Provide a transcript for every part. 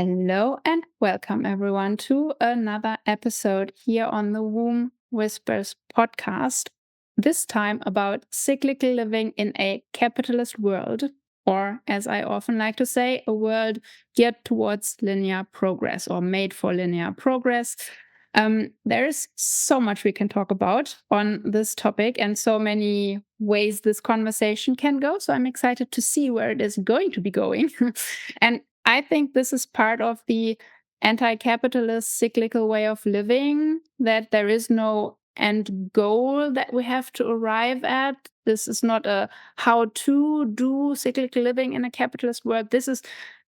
Hello and welcome everyone to another episode here on the Womb Whispers podcast. This time about cyclical living in a capitalist world, or as I often like to say, a world geared towards linear progress or made for linear progress. There is so much we can talk about on this topic and so many ways this conversation can go. So I'm excited to see where it is going to be going. And I think this is part of the anti-capitalist cyclical way of living, that there is no end goal that we have to arrive at. This is not a how to do cyclical living in a capitalist world. This is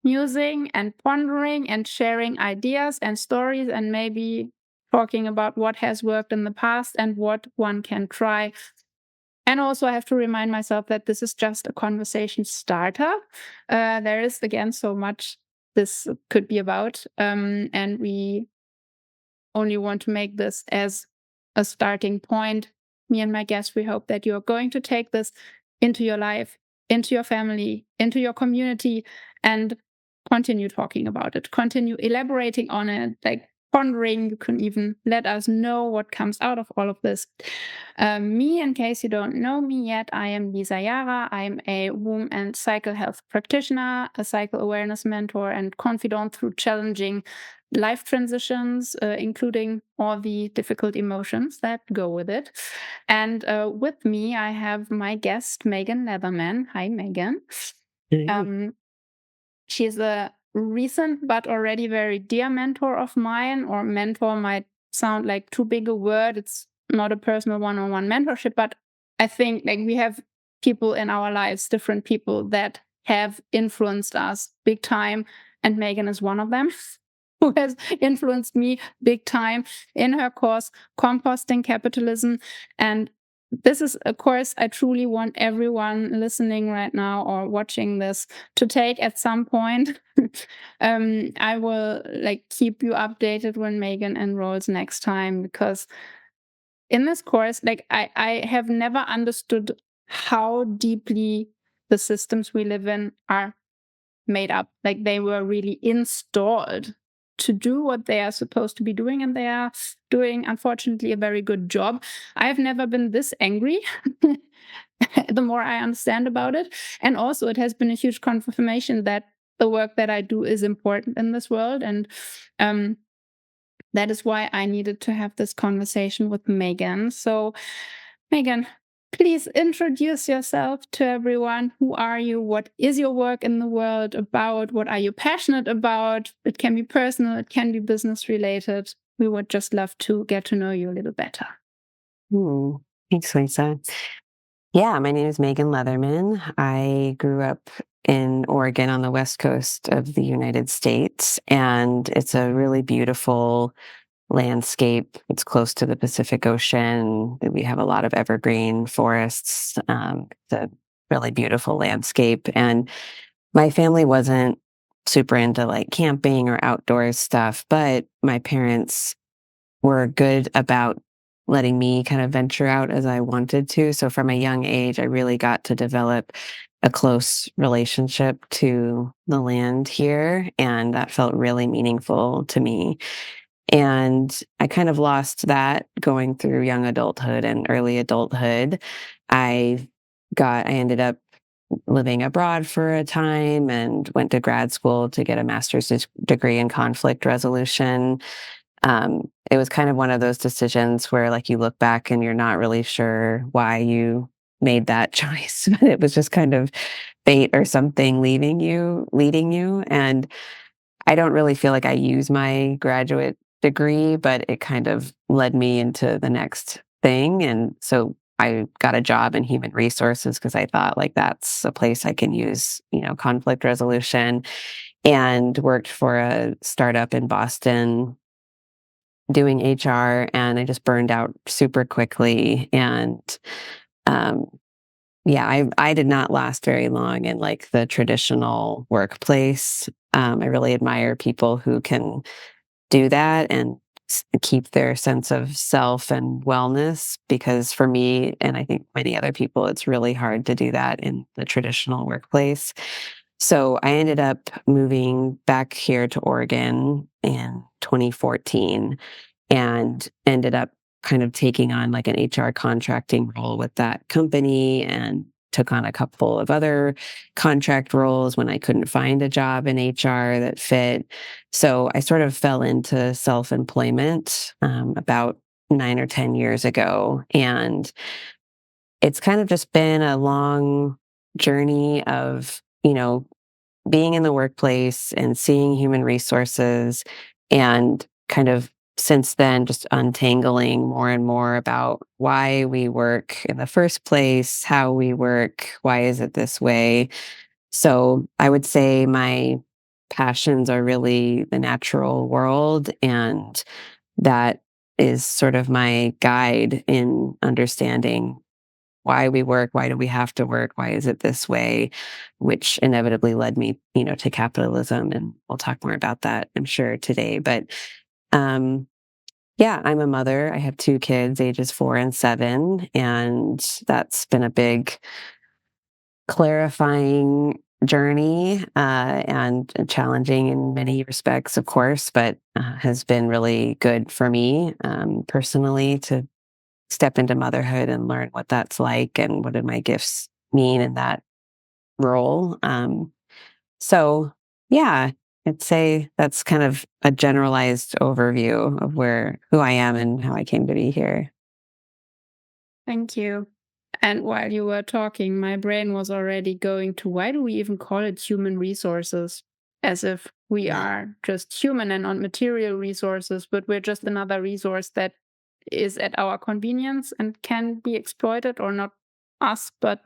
musing and pondering and sharing ideas and stories and maybe talking about what has worked in the past and what one can try. And also, I have to remind myself that this is just a conversation starter. There is, again, so much this could be about. And we only want to make this as a starting point. Me and my guests, we hope that you're going to take this into your life, into your family, into your community, and continue talking about it, continue elaborating on it, like pondering. You can even let us know what comes out of all of this. Me, in case you don't know me yet, I am Jara. I'm a womb and cycle health practitioner, a cycle awareness mentor, and confidant through challenging life transitions, including all the difficult emotions that go with it. And with me, I have my guest, Megan Leatherman. Hi, Megan. She's a recent but already very dear mentor of mine, or mentor might sound like too big a word. It's not a personal one-on-one mentorship, but I think like we have people in our lives, different people that have influenced us big time. And Megan is one of them who has influenced me big time in her course, Composting Capitalism. And this is a course I truly want everyone listening right now or watching this to take at some point. I will keep you updated when Megan enrolls next time, because in this course, I have never understood how deeply the systems we live in are made up. Like they were really installed to do what they are supposed to be doing, and they are doing, unfortunately, a very good job. I have never been this angry the more I understand about it. And also it has been a huge confirmation that the work that I do is important in this world. And that is why I needed to have this conversation with Megan. So Megan, please introduce yourself to everyone. Who are you? What is your work in the world about? What are you passionate about? It can be personal, it can be business related. We would just love to get to know you a little better. Thanks, Lisa. Yeah, my name is Megan Leatherman. I grew up in Oregon on the west coast of the United States, and it's a really beautiful landscape. It's close to the Pacific Ocean. We have a lot of evergreen forests. It's a really beautiful landscape. And my family wasn't super into like camping or outdoor stuff, but my parents were good about letting me kind of venture out as I wanted to. So from a young age, I really got to develop a close relationship to the land here, and that felt really meaningful to me. And I kind of lost that going through young adulthood and early adulthood. I ended up living abroad for a time and went to grad school to get a master's degree in conflict resolution. It was kind of one of those decisions where like you look back and you're not really sure why you made that choice, but it was just kind of fate or something leading you. And I don't really feel like I use my graduate degree, but it kind of led me into the next thing. And so I got a job in human resources because I thought like that's a place I can use, conflict resolution, and worked for a startup in Boston doing HR, and I just burned out super quickly. And I did not last very long in like the traditional workplace. I really admire people who can do that and keep their sense of self and wellness, because for me, and I think many other people, it's really hard to do that in the traditional workplace. So I ended up moving back here to Oregon in 2014 and ended up kind of taking on like an HR contracting role with that company and took on a couple of other contract roles when I couldn't find a job in HR that fit. So I sort of fell into self employment about 9 or 10 years ago. And it's kind of just been a long journey of, being in the workplace and seeing human resources and kind of since then just untangling more and more about why we work in the first place, how we work, why is it this way. So I would say my passions are really the natural world, and that is sort of my guide in understanding why we work, why do we have to work, why is it this way, which inevitably led me, to capitalism, and we'll talk more about that, I'm sure, today. But um, yeah, I'm a mother. I have 2 kids, ages 4 and 7, and that's been a big clarifying journey and challenging in many respects, of course, but has been really good for me personally to step into motherhood and learn what that's like and what do my gifts mean in that role. So, yeah, I'd say that's kind of a generalized overview of who I am and how I came to be here. Thank you. And while you were talking, my brain was already going to why do we even call it human resources? As if we are just human and not material resources, but we're just another resource that is at our convenience and can be exploited, or not us, but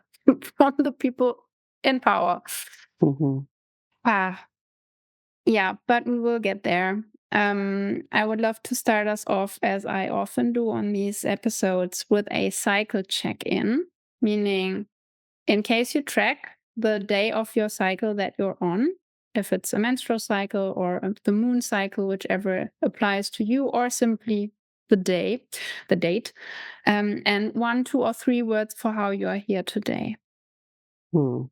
from the people in power. Hmm. Ah, yeah, but we will get there. I would love to start us off, as I often do on these episodes, with a cycle check in, meaning, in case you track the day of your cycle that you're on, if it's a menstrual cycle or the moon cycle, whichever applies to you, or simply the date, and 1, 2, or 3 words for how you are here today. Hmm.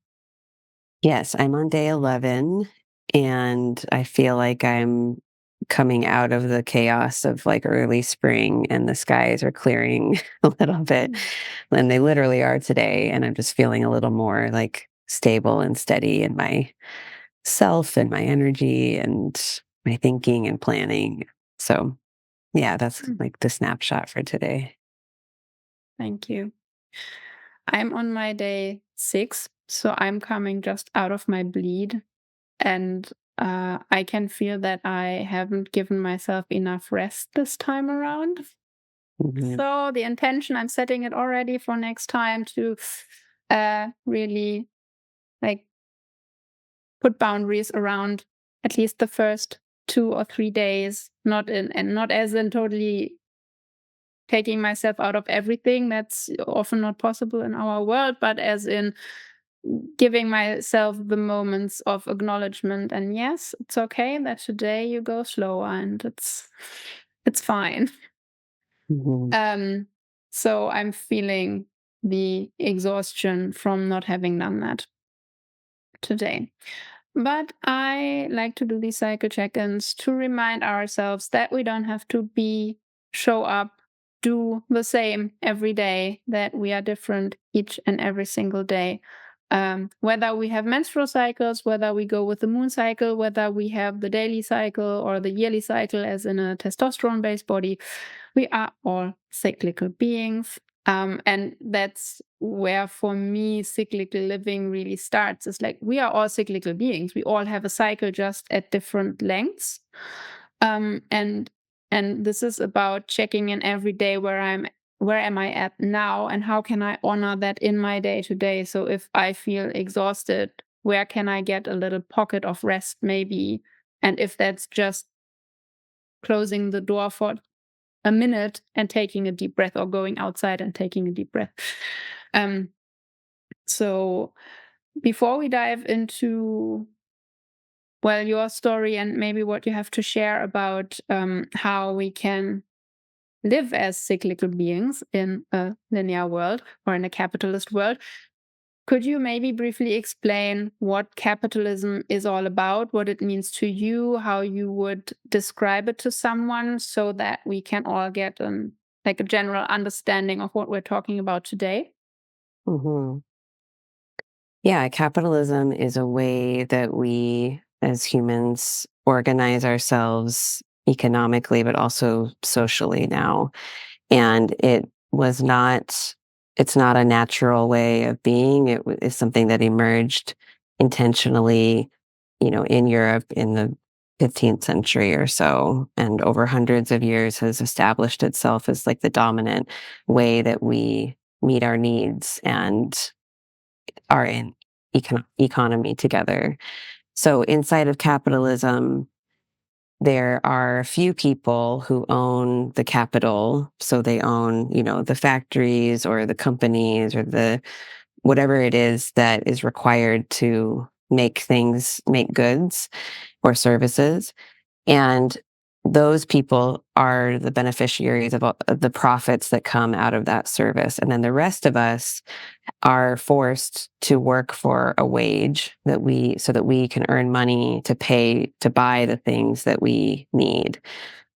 Yes, I'm on day 11, and I feel like I'm coming out of the chaos of like early spring, and the skies are clearing a little bit. Mm. And they literally are today. And I'm just feeling a little more like stable and steady in my self and my energy and my thinking and planning. So, yeah, that's Mm. like the snapshot for today. Thank you. I'm on my day 6, so I'm coming just out of my bleed, and I can feel that I haven't given myself enough rest this time around. Mhm. So the intention, I'm setting it already for next time to really like put boundaries around at least the first 2 or 3 days, not in and not as in totally taking myself out of everything. That's often not possible in our world, but as in giving myself the moments of acknowledgement, and yes, it's okay that today you go slower, and it's fine. Mhm. um so I'm feeling the exhaustion from not having done that today. But I like to do these cycle check-ins to remind ourselves that we don't have to show up, do the same every day, that we are different each and every single day. Whether we have menstrual cycles, whether we go with the moon cycle, whether we have the daily cycle or the yearly cycle, as in a testosterone-based body, we are all cyclical beings. And that's where, for me, cyclical living really starts. It's like we are all cyclical beings. We all have a cycle, just at different lengths. Um, and and this is about checking in every day where am I at now, and how can I honor that in my day to day. So if I feel exhausted, where can I get a little pocket of rest, maybe? And if that's just closing the door for a minute and taking a deep breath, or going outside and taking a deep breath. Um, so before we dive into, well, your story and maybe what you have to share about how we can live as cyclical beings in a linear world or in a capitalist world, Could you maybe briefly explain what capitalism is all about, what it means to you, how you would describe it to someone so that we can all get like a general understanding of what we're talking about today? Hmm. Yeah, capitalism is a way that we as humans organize ourselves economically, but also socially now. And it's not a natural way of being. Is something that emerged intentionally, in Europe in the 15th century or so, and over hundreds of years has established itself as like the dominant way that we meet our needs and are in economy together. So inside of capitalism, there are a few people who own the capital. So they own, the factories or the companies or the whatever it is that is required to make goods or services. And those people are the beneficiaries of the profits that come out of that service. And then the rest of us are forced to work for a wage so that we can earn money to pay to buy the things that we need.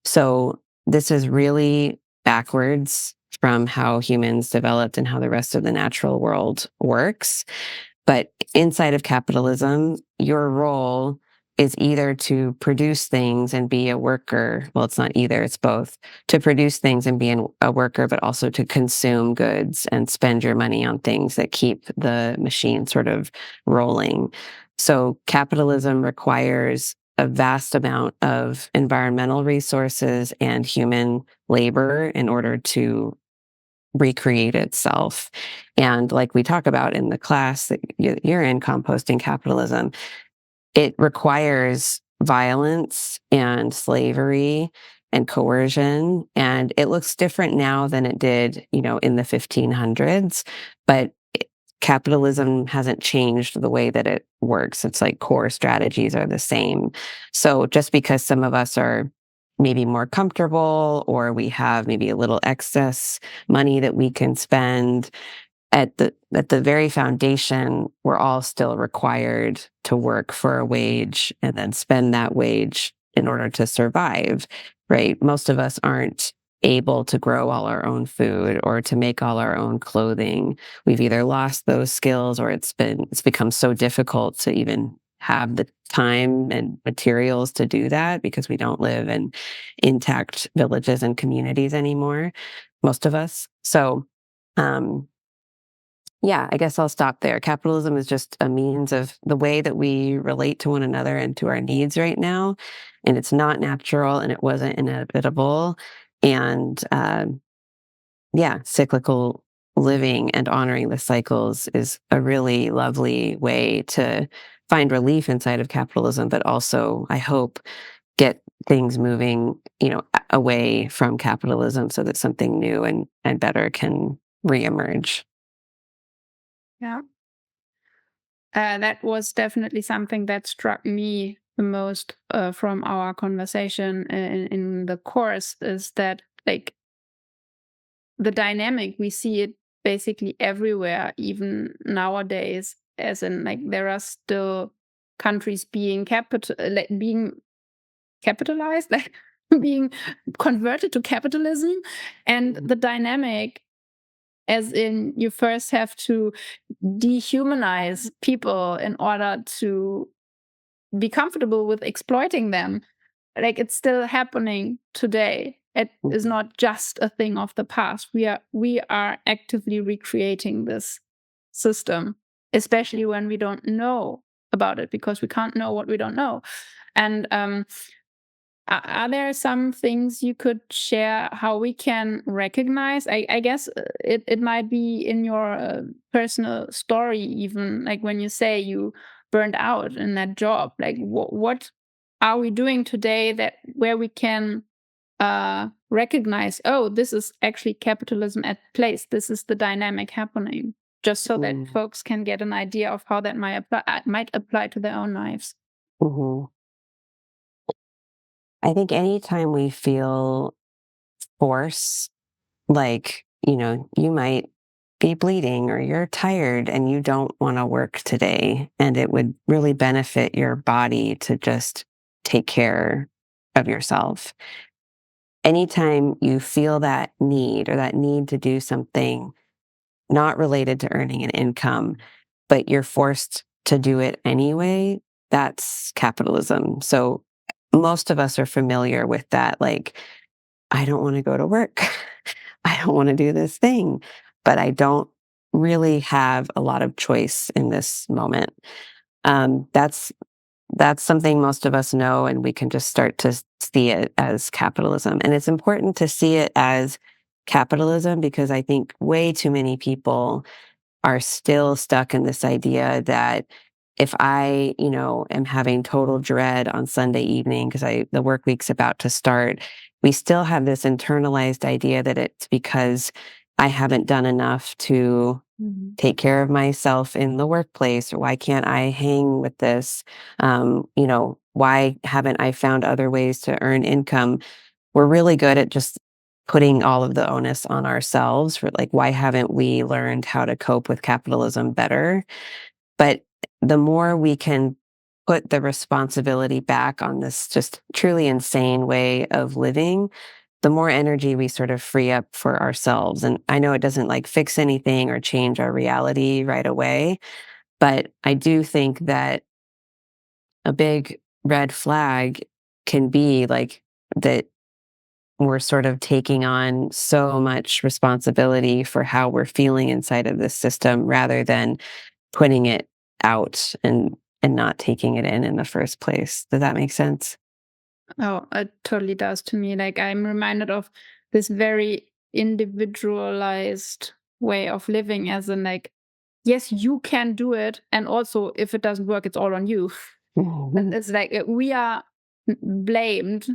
So this is really backwards from how humans developed and how the rest of the natural world works. But inside of capitalism, your role is either to produce things and be a worker. Well, it's not either, it's both. To produce things and be a worker, but also to consume goods and spend your money on things that keep the machine sort of rolling. So capitalism requires a vast amount of environmental resources and human labor in order to recreate itself. And like we talk about in the class that you're in, composting capitalism, it requires violence and slavery and coercion. And it looks different now than it did, in the 1500s. But capitalism hasn't changed the way that it works. It's like core strategies are the same. So just because some of us are maybe more comfortable or we have maybe a little excess money that we can spend, at the very foundation, we're all still required to work for a wage and then spend that wage in order to survive, right? Most of us aren't able to grow all our own food or to make all our own clothing. We've either lost those skills or it's become so difficult to even have the time and materials to do that because we don't live in intact villages and communities anymore, most of us. So, um, yeah, I guess I'll stop there. Capitalism is just a means of the way that we relate to one another and to our needs right now. And it's not natural and it wasn't inevitable. And yeah, cyclical living and honoring the cycles is a really lovely way to find relief inside of capitalism, but also, I hope, get things moving, away from capitalism so that something new and better can reemerge. Yeah. That was definitely something that struck me the most from our conversation in the course is that, like, the dynamic, we see it basically everywhere, even nowadays, as in, like, there are still countries being capitalized, like being converted to capitalism. And Mhm. the dynamic, as in, you first have to dehumanize people in order to be comfortable with exploiting them. Like, it's still happening today. It is Mhm. not just a thing of the past. We are actively recreating this system, especially when we don't know about it, because we can't know what we don't know. And are there some things you could share how we can recognize? I guess it might be in your personal story, even like when you say you burned out in that job. Like, what are we doing today that where we can recognize, oh, this is actually capitalism at place. This is the dynamic happening, just so that Mhm. folks can get an idea of how that might apply to their own lives. Mhm. I think anytime we feel force, like, you might be bleeding or you're tired and you don't want to work today. And it would really benefit your body to just take care of yourself. Anytime you feel that need or that need to do something not related to earning an income, but you're forced to do it anyway, that's capitalism. So most of us are familiar with that. Like, I don't want to go to work. I don't want to do this thing, but I don't really have a lot of choice in this moment. Um, that's that's something most of us know, and we can just start to see it as capitalism. And it's important to see it as capitalism because I think way too many people are still stuck in this idea that if I, am having total dread on Sunday evening because the work week's about to start, we still have this internalized idea that it's because I haven't done enough to take care of myself in the workplace, or why can't I hang with this? Why haven't I found other ways to earn income? We're really good at just putting all of the onus on ourselves for like, why haven't we learned how to cope with capitalism better? But the more we can put the responsibility back on this just truly insane way of living, the more energy we sort of free up for ourselves. And I know it doesn't like fix anything or change our reality right away, but I do think that a big red flag can be like that we're sort of taking on so much responsibility for how we're feeling inside of this system rather than putting it out and not taking it in the first place. Does that make sense? Oh, it totally does to me. Like, I'm reminded of this very individualized way of living, as in, like, yes, you can do it. And also, if it doesn't work, it's all on you. And Mhm, it's like we are blamed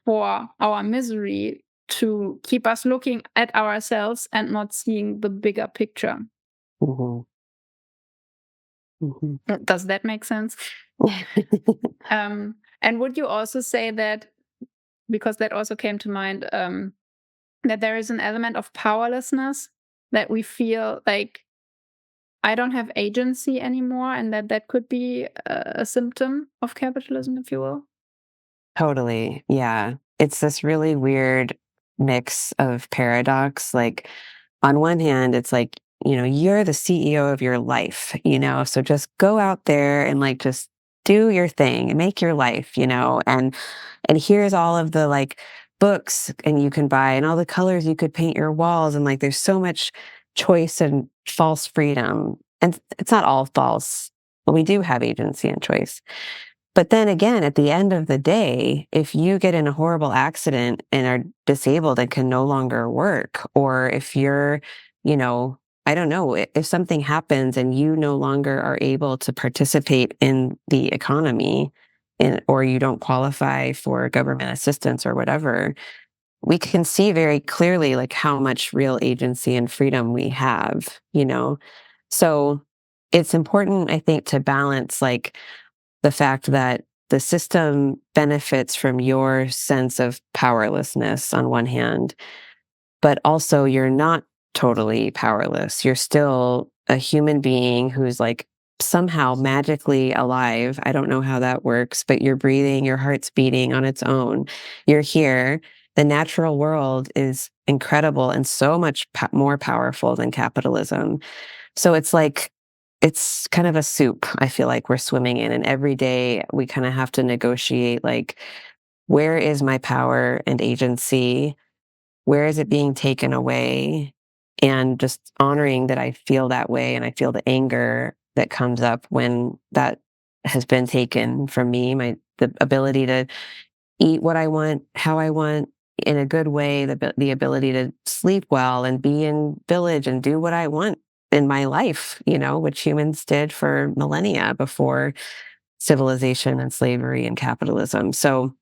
for our misery to keep us looking at ourselves and not seeing the bigger picture. mhm, mhm. Does that make sense? And would you also say that, because that also came to mind, that there is an element of powerlessness, that we feel like I don't have agency anymore, and that could be a symptom of capitalism, if you will? Totally. Yeah. It's this really weird mix of paradox. Like, on one hand, it's like, you're the CEO of your life, so just go out there and like just do your thing and make your life, and here's all of the like books and you can buy and all the colors you could paint your walls. And like, there's so much choice and false freedom. And it's not all false, but we do have agency and choice. But then again, at the end of the day, if you get in a horrible accident and are disabled and can no longer work, or if you're, you know, I don't know, if something happens and you no longer are able to participate in the economy or you don't qualify for government assistance or whatever, we can see very clearly like how much real agency and freedom we have. So it's important, I think, to balance like the fact that the system benefits from your sense of powerlessness on one hand, but also you're not totally powerless. You're still a human being who's like somehow magically alive. I don't know how that works, but you're breathing, your heart's beating on its own. You're here. The natural world is incredible and so much more powerful than capitalism. So it's like, it's kind of a soup, I feel like we're swimming in. And every day we kind of have to negotiate like, where is my power and agency? Where is it being taken away? And just honoring that I feel that way and I feel the anger that comes up when that has been taken from me, the ability to eat what I want, how I want, in a good way, the ability to sleep well and be in village and do what I want in my life, which humans did for millennia before civilization and slavery and capitalism. So,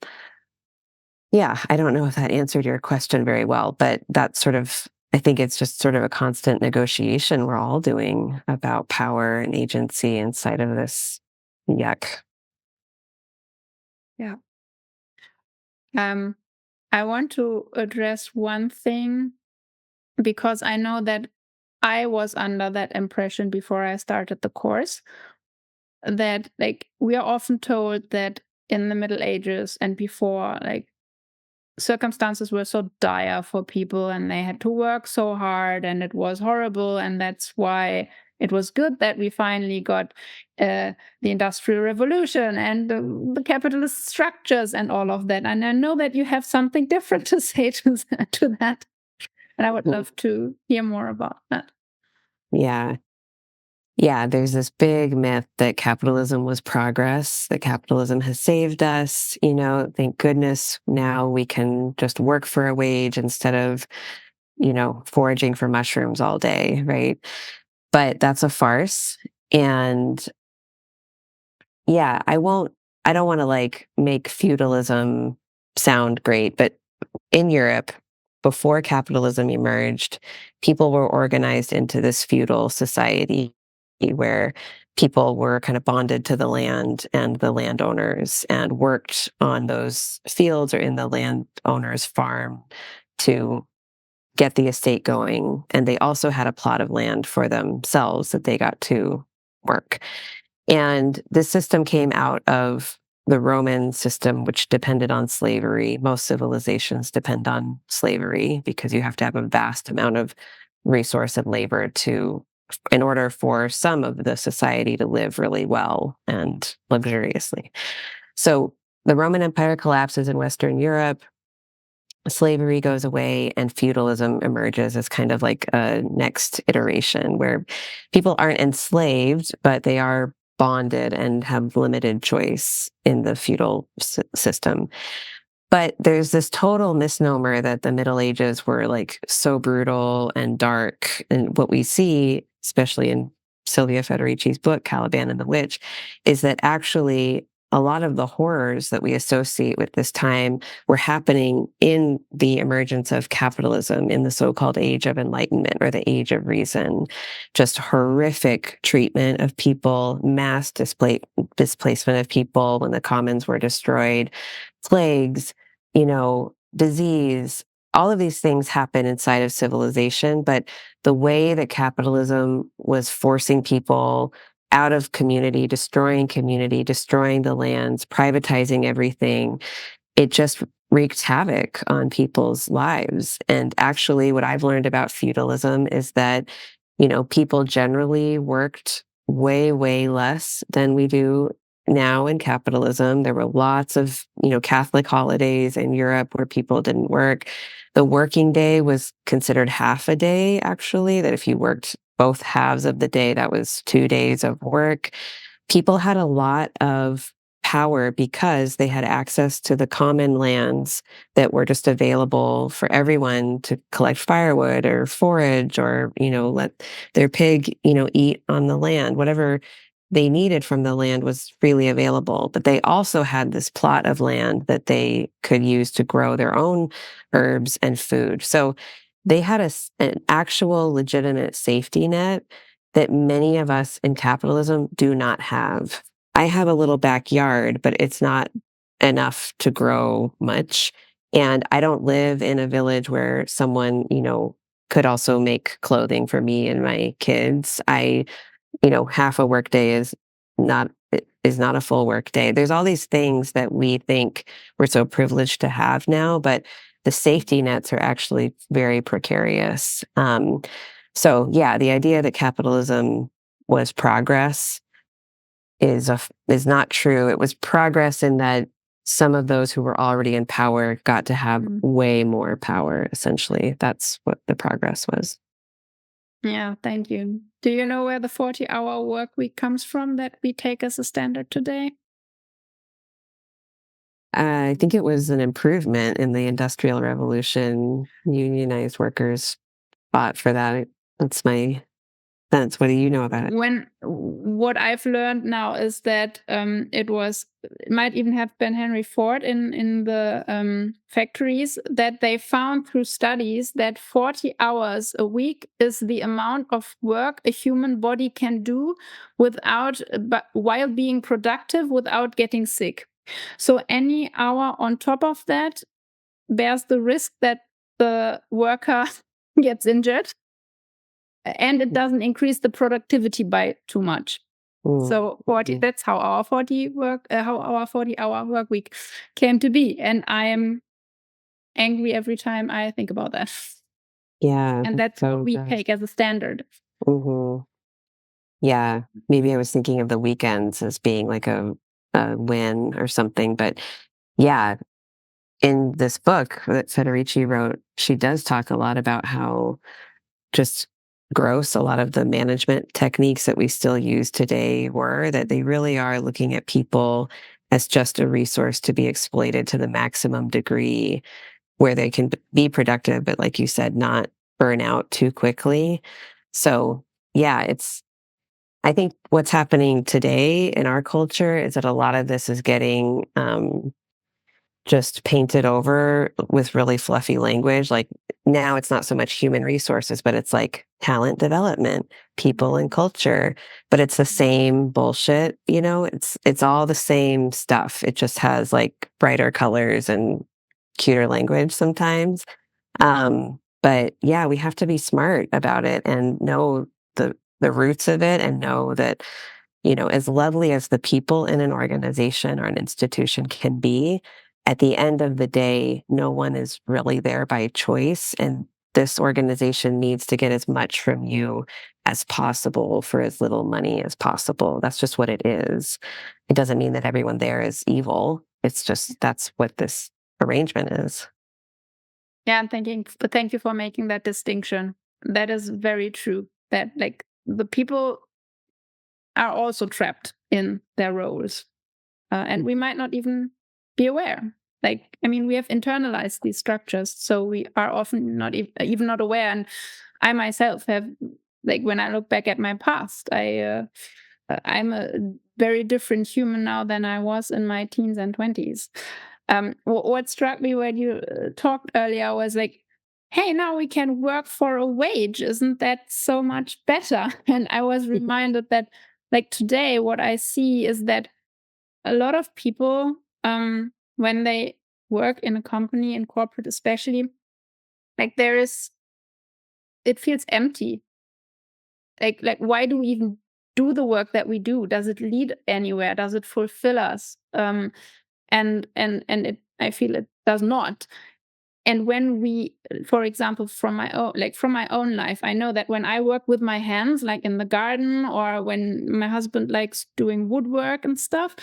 yeah, I don't know if that answered your question very well, but that's sort of, I think it's just sort of a constant negotiation we're all doing about power and agency inside of this yuck. Yeah. Um, I want to address one thing, because I know that I was under that impression before I started the course, that like we are often told that in the Middle Ages and before, like circumstances were so dire for people and they had to work so hard and it was horrible, and that's why it was good that we finally got the Industrial Revolution and the capitalist structures and all of that. And I know that you have something different to say to that, and I would love to hear more about that. Yeah. Yeah, there's this big myth that capitalism was progress, that capitalism has saved us. Thank goodness now we can just work for a wage instead of, foraging for mushrooms all day, right? But that's a farce. And yeah, I don't want to like make feudalism sound great, but in Europe, before capitalism emerged, people were organized into this feudal society where people were kind of bonded to the land and the landowners and worked on those fields or in the landowner's farm to get the estate going. And they also had a plot of land for themselves that they got to work. And this system came out of the Roman system, which depended on slavery. Most civilizations depend on slavery because you have to have a vast amount of resource and labor in order for some of the society to live really well and luxuriously. So the Roman Empire collapses in Western Europe, slavery goes away, and feudalism emerges as kind of like a next iteration where people aren't enslaved, but they are bonded and have limited choice in the feudal system. But there's this total misnomer that the Middle Ages were like so brutal and dark. And what we see, especially in Silvia Federici's book, Caliban and the Witch, is that actually a lot of the horrors that we associate with this time were happening in the emergence of capitalism in the so-called Age of Enlightenment or the Age of Reason. Just horrific treatment of people, mass displacement of people when the commons were destroyed, plagues, disease. All of these things happen inside of civilization, but the way that capitalism was forcing people out of community, destroying the lands, privatizing everything, it just wreaked havoc on people's lives. And actually, what I've learned about feudalism is that, people generally worked way, way less than we do now in capitalism. There were lots of, Catholic holidays in Europe where people didn't work. The working day was considered half a day, actually, that if you worked both halves of the day, that was 2 days of work. People had a lot of power because they had access to the common lands that were just available for everyone to collect firewood or forage or, let their pig, eat on the land. Whatever they needed from the land was freely available. But they also had this plot of land that they could use to grow their own herbs and food. So they had an actual legitimate safety net that many of us in capitalism do not have. I have a little backyard, but it's not enough to grow much. And I don't live in a village where someone, could also make clothing for me and my kids. Half a workday is not a full workday. There's all these things that we think we're so privileged to have now, but the safety nets are actually very precarious. So yeah, the idea that capitalism was progress is not true. It was progress in that some of those who were already in power got to have way more power, essentially. That's what the progress was. Yeah, thank you. Do you know where the 40-hour work week comes from that we take as a standard today? I think it was an improvement in the Industrial Revolution. Unionized workers fought for that. That's my sense. What do you know about it? What I've learned now is that it might even have been Henry Ford in the factories, that they found through studies that 40 hours a week is the amount of work a human body can do while being productive without getting sick. So any hour on top of that bears the risk that the worker gets injured. and it doesn't increase the productivity by too much. So 40, that's how our 40-hour work week came to be. And I am angry every time I think about that. Yeah. And that's So what we good. take as a standard. Yeah. Maybe I was thinking of the weekends as being like a win or something. But yeah, in this book that Federici wrote, she does talk a lot about how just gross a lot of the management techniques that we still use today were, that they really are looking at people as just a resource to be exploited to the maximum degree where they can be productive, but like you said, not burn out too quickly. So, yeah, I think what's happening today in our culture is that a lot of this is getting just painted over with really fluffy language. Like now it's not so much human resources, but it's like talent development, people and culture, but it's the same bullshit, it's all the same stuff. It just has like brighter colors and cuter language sometimes. But yeah, we have to be smart about it and know the roots of it and know that, as lovely as the people in an organization or an institution can be, at the end of the day, no one is really there by choice. And this organization needs to get as much from you as possible for as little money as possible. That's just what it is. It doesn't mean that everyone there is evil. It's just that's what this arrangement is. Yeah, I'm thinking, thank you for making that distinction. That is very true. That like the people are also trapped in their roles. And we might not even be aware. Like, I mean, we have internalized these structures, so we are often not even not aware. And I myself have, like, when I look back at my past, I'm a very different human now than I was in my teens and 20s. What struck me when you talked earlier was like, hey, now we can work for a wage. Isn't that so much better? And I was reminded that, like, today, what I see is that a lot of people, when they work in a company, in corporate especially, like, it feels empty. Like why do we even do the work that we do? Does it lead anywhere? Does it fulfill us? And I feel it does not. And when we, for example, from my own life, I know that when I work with my hands, like in the garden, or when my husband likes doing woodwork and stuff,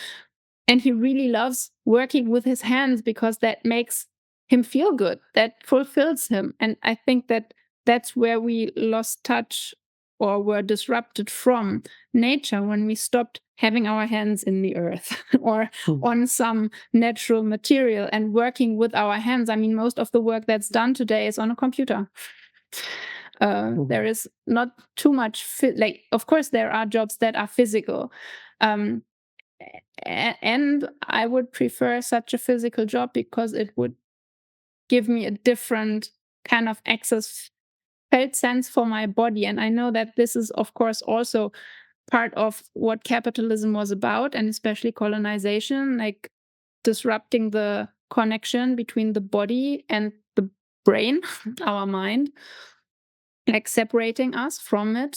and he really loves working with his hands because that makes him feel good, that fulfills him. And I think that that's where we lost touch or were disrupted from nature, when we stopped having our hands in the earth or on some natural material and working with our hands. I mean, most of the work that's done today is on a computer. There is not too much, like, of course, there are jobs that are physical. And I would prefer such a physical job because it would give me a different kind of access, felt sense for my body. And I know that this is, of course, also part of what capitalism was about, and especially colonization, like disrupting the connection between the body and the brain, our mind, like separating us from it.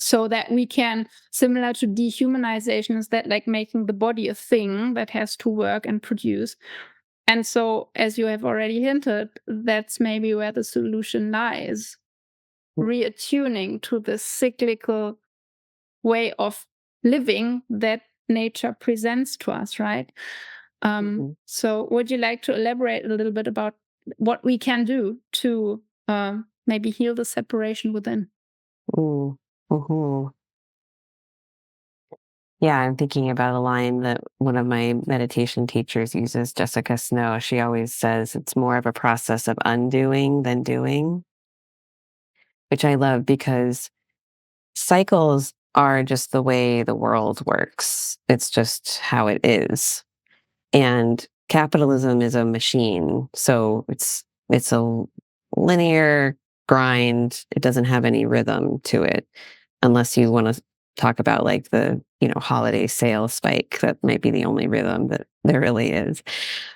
So that we can, similar to dehumanization, is that like making the body a thing that has to work and produce. And so, as you have already hinted, that's maybe where the solution lies, reattuning to the cyclical way of living that nature presents to us, right? So would you like to elaborate a little bit about what we can do to maybe heal the separation within? Mm-hmm. Yeah, I'm thinking about a line that one of my meditation teachers uses, Jessica Snow. She always says it's more of a process of undoing than doing, which I love because cycles are just the way the world works. It's just how it is. And capitalism is a machine. So it's a linear grind. It doesn't have any rhythm to it, unless you want to talk about like the, holiday sales spike. That might be the only rhythm that there really is.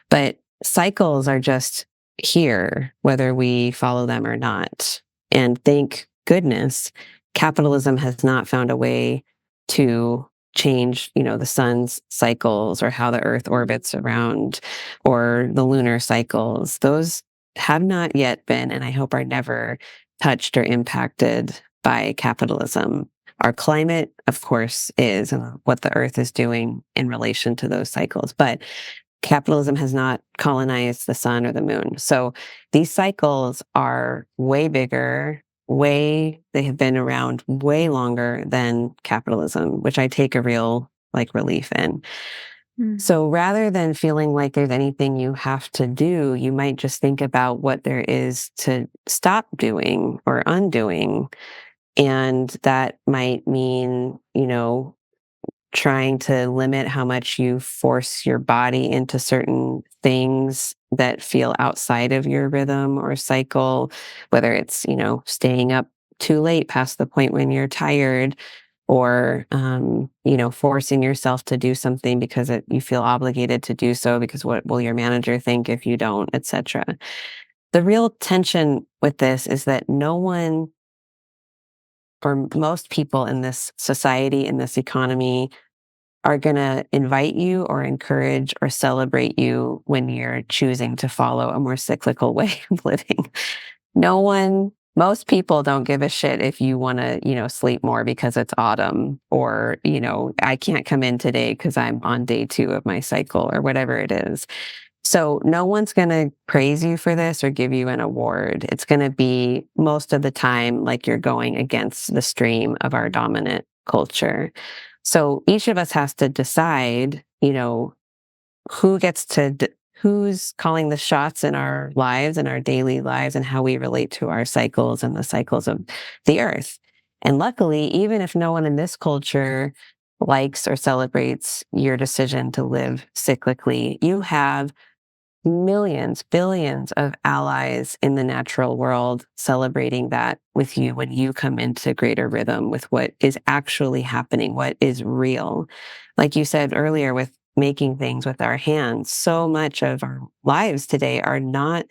But cycles are just here, whether we follow them or not. And think goodness, capitalism has not found a way to change, the sun's cycles or how the earth orbits around or the lunar cycles. Those have not yet been, and I hope are never touched or impacted by capitalism. Our climate, of course, is and what the earth is doing in relation to those cycles, but capitalism has not colonized the sun or the moon. So these cycles are way bigger, they have been around way longer than capitalism, which I take a real relief in. So rather than feeling like there's anything you have to do, you might just think about what there is to stop doing or undoing. And that might mean, trying to limit how much you force your body into certain things that feel outside of your rhythm or cycle, whether it's, staying up too late past the point when you're tired or, forcing yourself to do something because you feel obligated to do so because what will your manager think if you don't, etc. The real tension with this is that no one or most people in this society, in this economy, are going to invite you or encourage or celebrate you when you're choosing to follow a more cyclical way of living. Most people don't give a shit if you want to, sleep more because it's autumn or, I can't come in today because I'm on day 2 of my cycle or whatever it is. So no one's going to praise you for this or give you an award. It's going to be most of the time like you're going against the stream of our dominant culture. So each of us has to decide, who's calling the shots in our lives and our daily lives and how we relate to our cycles and the cycles of the earth. And luckily, even if no one in this culture likes or celebrates your decision to live cyclically, you have millions, billions of allies in the natural world celebrating that with you when you come into greater rhythm with what is actually happening, what is real. Like you said earlier, with making things with our hands, so much of our lives today are not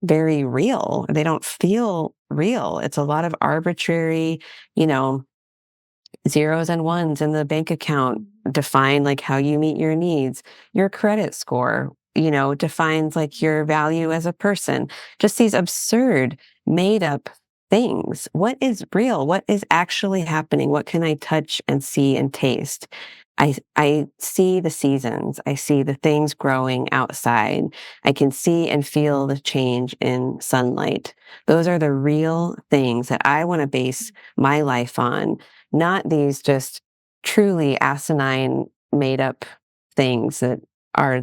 very real. They don't feel real. It's a lot of arbitrary, you know, zeros and ones in the bank account define how you meet your needs. Your credit score, defines your value as a person. Just these absurd made up things. What is real? What is actually happening? What can I touch and see and taste? I see the seasons. I see the things growing outside. I can see and feel the change in sunlight. Those are the real things that I want to base my life on, not these just truly asinine made up things that are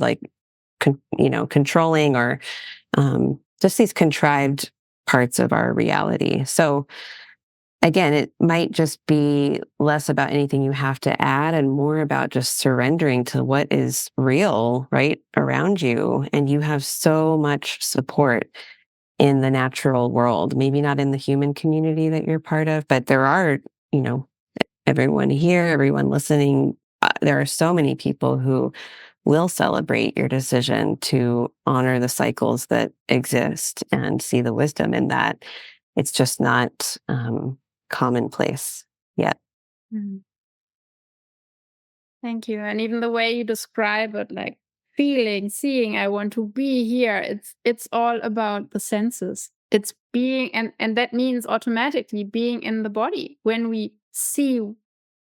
controlling or just these contrived parts of our reality. So again, it might just be less about anything you have to add and more about just surrendering to what is real right around you. And you have so much support in the natural world, maybe not in the human community that you're part of, but there are, you know, everyone here, everyone listening, there are so many people who will celebrate your decision to honor the cycles that exist and see the wisdom in that. It's just not commonplace yet. Thank you. And even the way you describe it, like feeling, seeing, I want to be here, it's all about the senses. It's being, and that means automatically being in the body. When we see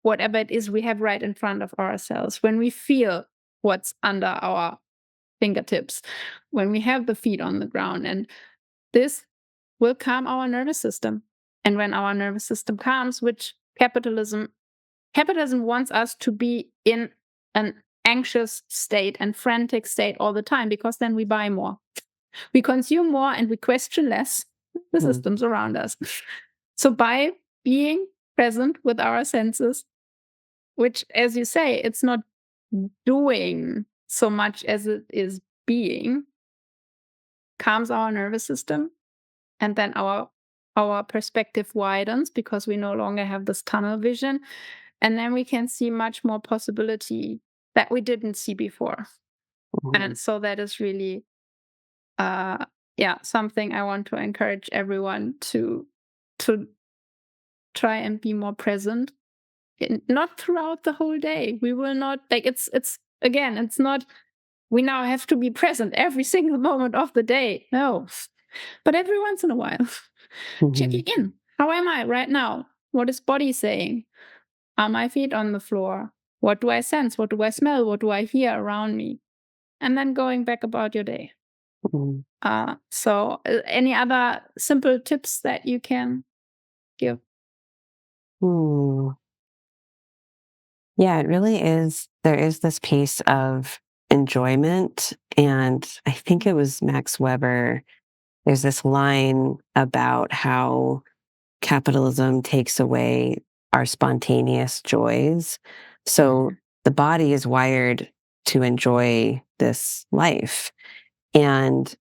whatever it is we have right in front of ourselves, when we feel what's under our fingertips, when we have the feet on the ground, and this will calm our nervous system. And when our nervous system calms, which capitalism wants us to be in an anxious state and frantic state all the time, because then we buy more, we consume more, and we question less the systems around us. So by being present with our senses, which, as you say, it's not doing so much as it is being, calms our nervous system, and then our perspective widens because we no longer have this tunnel vision, and then we can see much more possibility that we didn't see before. And so that is really something I want to encourage everyone to try and be more present. Not throughout the whole day. We will not, like, it's not, we now have to be present every single moment of the day. No. But every once in a while, checking in. How am I right now? What is body saying? Are my feet on the floor? What do I sense? What do I smell? What do I hear around me? And then going back about your day. So any other simple tips that you can give? Yeah, it really is. There is this piece of enjoyment. And I think it was Max Weber. There's this line about how capitalism takes away our spontaneous joys. So the body is wired to enjoy this life. And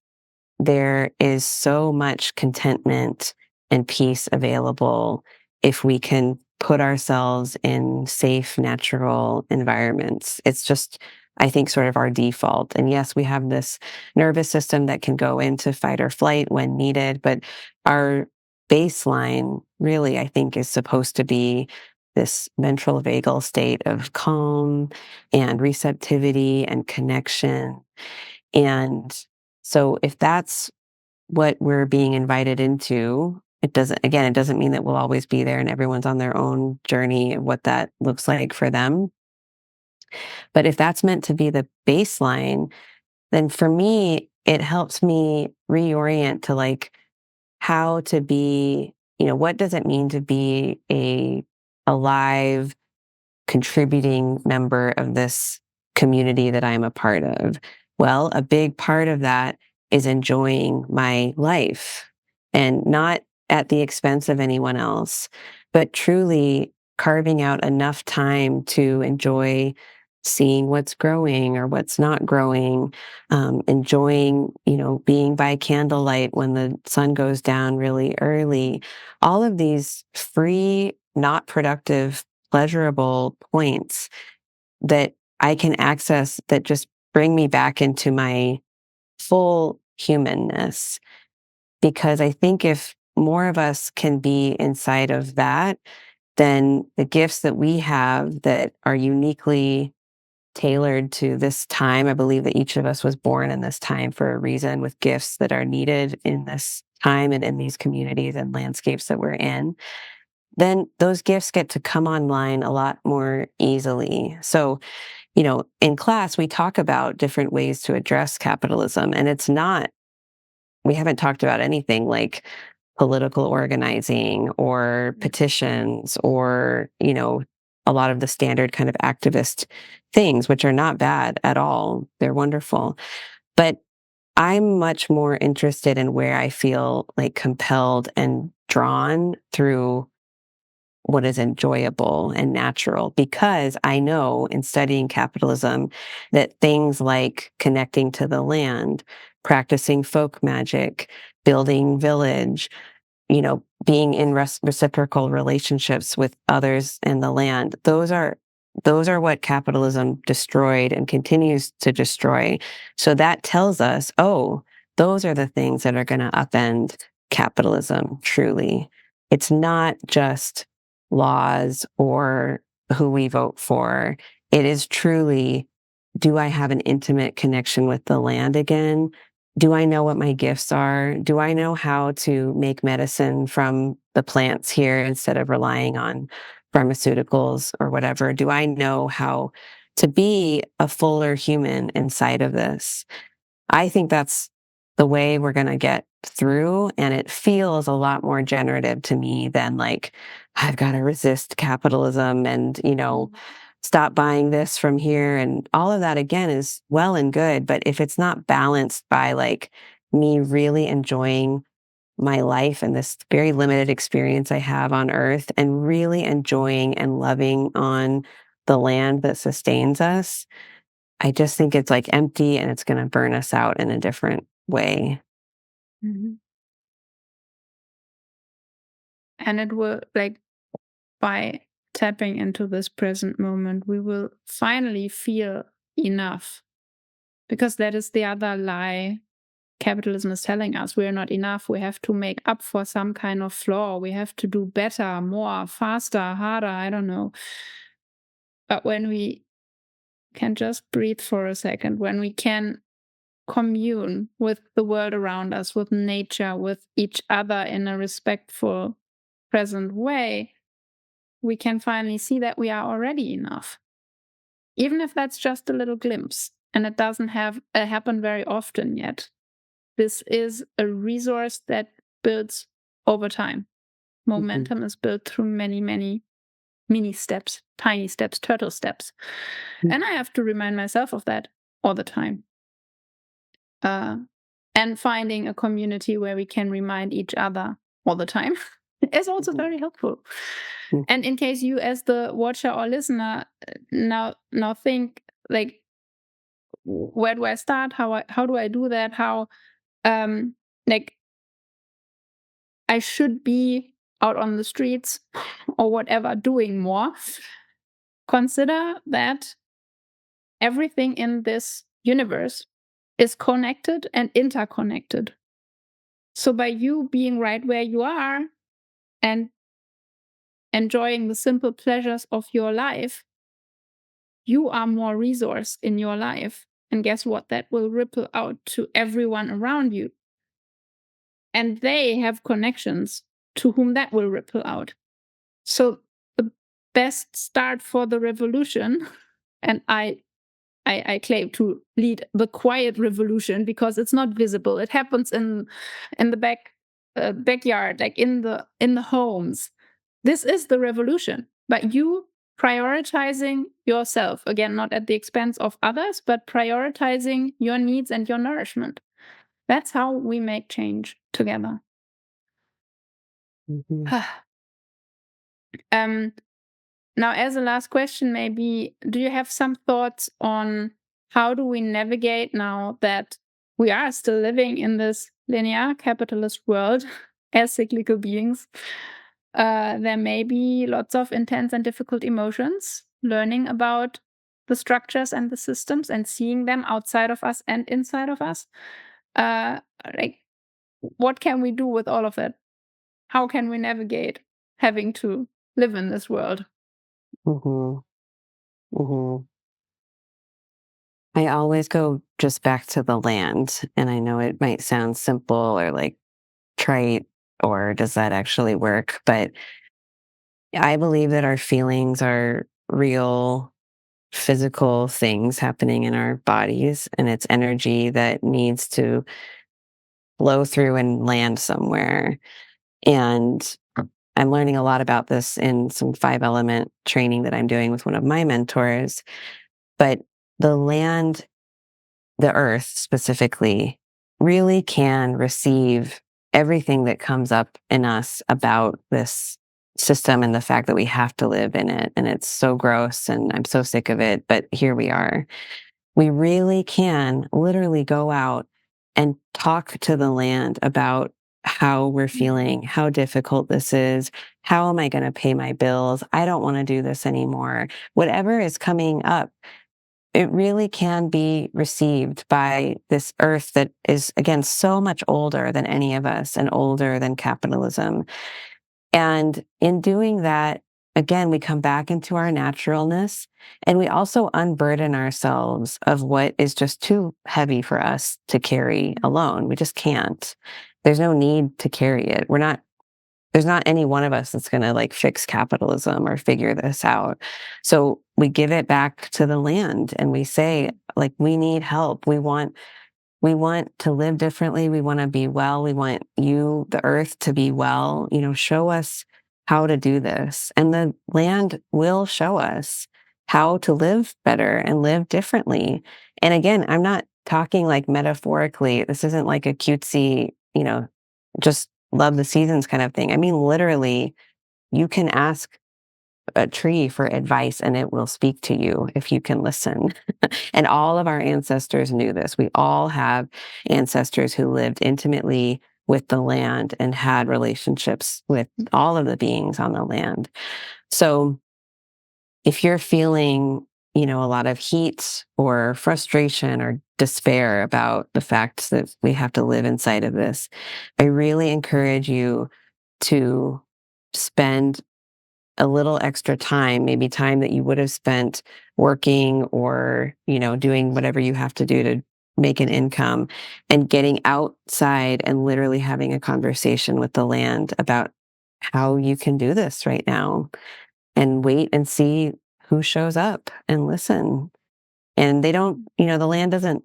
there is so much contentment and peace available if we can put ourselves in safe, natural environments. It's just, I think, sort of our default. And yes, we have this nervous system that can go into fight or flight when needed, but our baseline really, I think, is supposed to be this ventral vagal state of calm and receptivity and connection. And so if that's what we're being invited into, it doesn't mean that we'll always be there and everyone's on their own journey of what that looks like for them. But if that's meant to be the baseline, then for me, it helps me reorient to like how to be, what does it mean to be a alive, contributing member of this community that I'm a part of? Well, a big part of that is enjoying my life and not at the expense of anyone else, but truly carving out enough time to enjoy seeing what's growing or what's not growing, enjoying, being by candlelight when the sun goes down really early. All of these free, not productive, pleasurable points that I can access that just bring me back into my full humanness. Because I think if more of us can be inside of that, then the gifts that we have that are uniquely tailored to this time, I believe that each of us was born in this time for a reason with gifts that are needed in this time and in these communities and landscapes that we're in, then those gifts get to come online a lot more easily. So, in class, we talk about different ways to address capitalism, and we haven't talked about anything like political organizing or petitions or, a lot of the standard kind of activist things, which are not bad at all. They're wonderful. But I'm much more interested in where I feel like compelled and drawn through what is enjoyable and natural, because I know in studying capitalism that things like connecting to the land, practicing folk magic, building village, being in reciprocal relationships with others in the land, those are what capitalism destroyed and continues to destroy. So that tells us, oh, those are the things that are going to upend capitalism truly. It's not just laws or who we vote for. It is truly, do I have an intimate connection with the land again? Do I know what my gifts are? Do I know how to make medicine from the plants here instead of relying on pharmaceuticals or whatever? Do I know how to be a fuller human inside of this? I think that's the way we're going to get through. And it feels a lot more generative to me than like, I've got to resist capitalism and, stop buying this from here. And all of that, again, is well and good. But if it's not balanced by like me really enjoying my life and this very limited experience I have on earth and really enjoying and loving on the land that sustains us, I just think it's like empty and it's going to burn us out in a different way. And it will, like, by tapping into this present moment, we will finally feel enough, because that is the other lie capitalism is telling us. We're not enough. We have to make up for some kind of flaw. We have to do better, more, faster, harder. I don't know. But when we can just breathe for a second, when we can commune with the world around us, with nature, with each other in a respectful, present way, we can finally see that we are already enough. Even if that's just a little glimpse, and it doesn't have happen very often yet. This is a resource that builds over time. Momentum is built through many, many mini steps, tiny steps, turtle steps. And I have to remind myself of that all the time. And finding a community where we can remind each other all the time is also very helpful. And in case you, as the watcher or listener, now think like, where do I start? How do I do that? How like I should be out on the streets or whatever doing more. Consider that everything in this universe is connected and interconnected. So by you being right where you are and enjoying the simple pleasures of your life, you are more resourced in your life. And guess what? That will ripple out to everyone around you. And they have connections to whom that will ripple out. So the best start for the revolution, and I claim to lead the quiet revolution because it's not visible. It happens in the backyard, like in the homes. This is the revolution. But you prioritizing yourself, again, not at the expense of others, but prioritizing your needs and your nourishment. That's how we make change together. Now, as a last question, maybe, do you have some thoughts on how do we navigate now that we are still living in this linear capitalist world as cyclical beings? There may be lots of intense and difficult emotions, learning about the structures and the systems and seeing them outside of us and inside of us. Like, what can we do with all of it? How can we navigate having to live in this world? I always go just back to the land, and I know it might sound simple or like trite, or does that actually work? But I believe that our feelings are real physical things happening in our bodies, and it's energy that needs to flow through and land somewhere. And I'm learning a lot about this in some 5-element training that I'm doing with one of my mentors. But the land, the earth specifically, really can receive everything that comes up in us about this system and the fact that we have to live in it. And it's so gross and I'm so sick of it, but here we are. We really can literally go out and talk to the land about how we're feeling, how difficult this is. How am I going to pay my bills? I don't want to do this anymore. Whatever is coming up, it really can be received by this earth that is, again, so much older than any of us and older than capitalism. And in doing that, again, we come back into our naturalness, and we also unburden ourselves of what is just too heavy for us to carry alone. We just can't. There's no need to carry it. There's not any one of us that's going to like fix capitalism or figure this out. So we give it back to the land and we say, like, we need help. We want to live differently. We want to be well. We want you, the earth, to be well. Show us how to do this. And the land will show us how to live better and live differently. And again, I'm not talking like metaphorically. This isn't like a cutesy, just love the seasons kind of thing. I mean, literally, you can ask a tree for advice and it will speak to you if you can listen. And all of our ancestors knew this. We all have ancestors who lived intimately with the land and had relationships with all of the beings on the land. So if you're feeling a lot of heat or frustration or despair about the fact that we have to live inside of this, I really encourage you to spend a little extra time, maybe time that you would have spent working or, doing whatever you have to do to make an income, and getting outside and literally having a conversation with the land about how you can do this right now, and wait and see who shows up and listen. And they don't, the land doesn't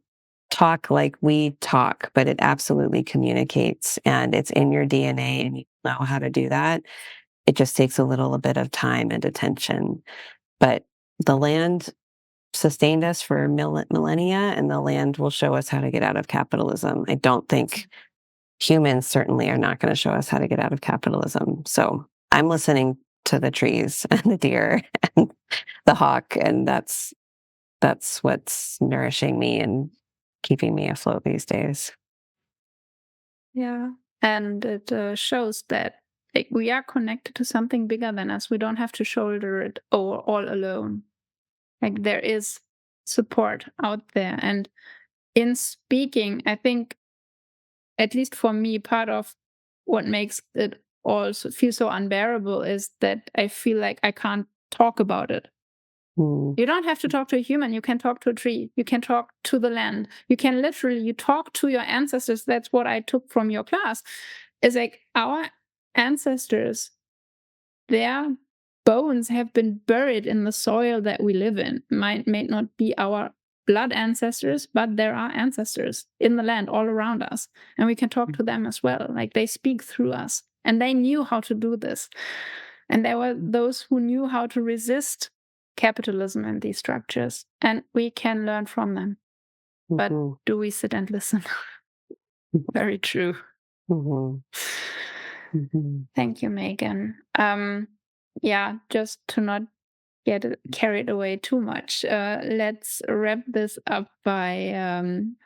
talk like we talk, but it absolutely communicates, and it's in your DNA and you know how to do that. It just takes a little bit of time and attention. But the land sustained us for millennia, and the land will show us how to get out of capitalism. I don't think humans certainly are not going to show us how to get out of capitalism. So I'm listening to the trees and the deer and the hawk, and that's what's nourishing me and keeping me afloat these days. Yeah. And it shows that we are connected to something bigger than us. We don't have to shoulder it all alone. Like there is support out there. And in speaking, I think, at least for me, part of what makes it also feel so unbearable is that I feel like I can't talk about it. Mm, You don't have to talk to a human. You can talk to a tree. You can talk to the land. You can literally, you talk to your ancestors. That's what I took from your class. It's like our ancestors, their bones have been buried in the soil that we live in. May not be our blood ancestors, but there are ancestors in the land all around us. And we can talk to them as well. Like they speak through us. And they knew how to do this. And there were those who knew how to resist capitalism and these structures. And we can learn from them. But mhm, do we sit and listen? Very true. mhm, mhm, Thank you, Megan. Yeah, just to not get carried away too much, let's wrap this up by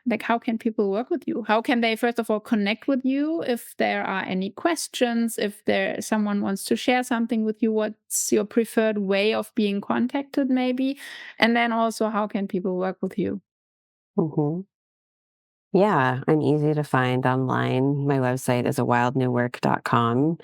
like, how can people work with you? How can they, first of all, connect with you if there are any questions, if someone wants to share something with you? What's your preferred way of being contacted, maybe? And then also, how can people work with you? mhm. Yeah, I'm easy to find online. My website is awildnewwork.com,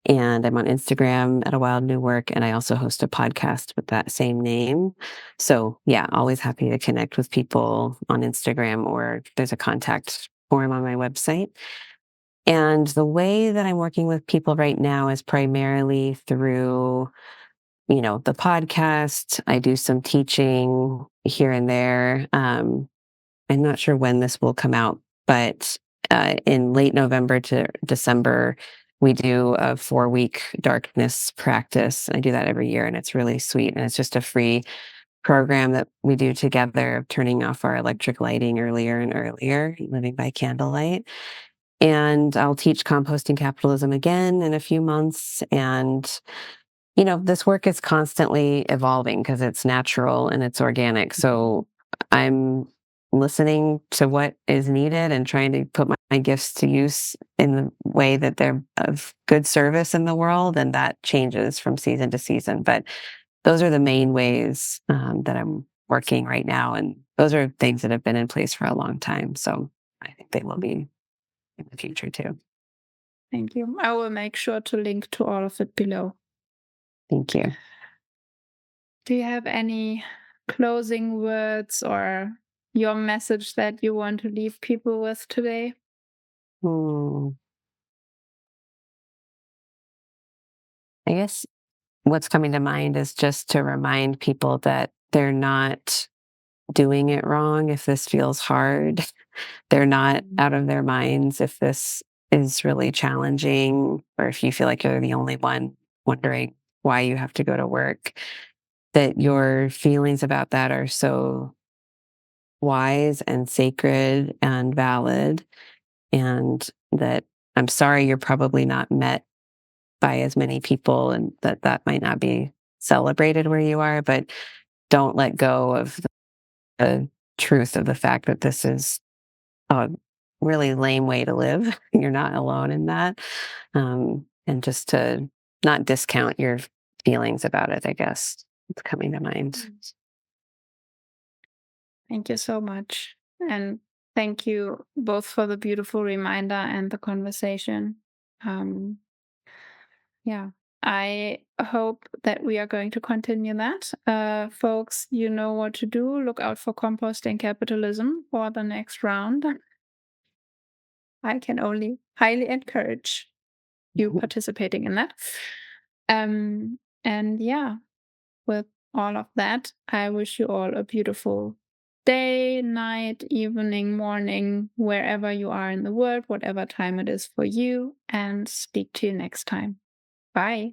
and I'm on Instagram at a wild new work, and I also host a podcast with that same name. So, yeah, always happy to connect with people on Instagram, or there's a contact form on my website. And the way that I'm working with people right now is primarily through, the podcast. I do some teaching here and there. I'm not sure when this will come out, but in late November to December, we do a 4-week darkness practice. I do that every year, and it's really sweet. And it's just a free program that we do together of turning off our electric lighting earlier and earlier, living by candlelight. And I'll teach composting capitalism again in a few months. And this work is constantly evolving because it's natural and it's organic. So I'm listening to what is needed and trying to put my gifts to use in the way that they're of good service in the world. And that changes from season to season. But those are the main ways that I'm working right now. And those are things that have been in place for a long time. So I think they will be in the future too. Thank you. I will make sure to link to all of it below. Thank you. Do you have any closing words or your message that you want to leave people with today? Hmm. I guess what's coming to mind is just to remind people that they're not doing it wrong if this feels hard. They're not out of their minds if this is really challenging, or if you feel like you're the only one wondering why you have to go to work, that your feelings about that are so wise and sacred and valid, and that I'm sorry you're probably not met by as many people, and that might not be celebrated where you are, but don't let go of the truth of the fact that this is a really lame way to live. You're not alone in that. And just to not discount your feelings about it, I guess it's coming to mind. Thank you so much. And thank you both for the beautiful reminder and the conversation. Um, yeah, I hope that we are going to continue that. Folks, you know what to do. Look out for composting capitalism for the next round. I can only highly encourage you participating in that. And yeah, with all of that, I wish you all a beautiful day, night, evening, morning, wherever you are in the world, whatever time it is for you, and speak to you next time. Bye.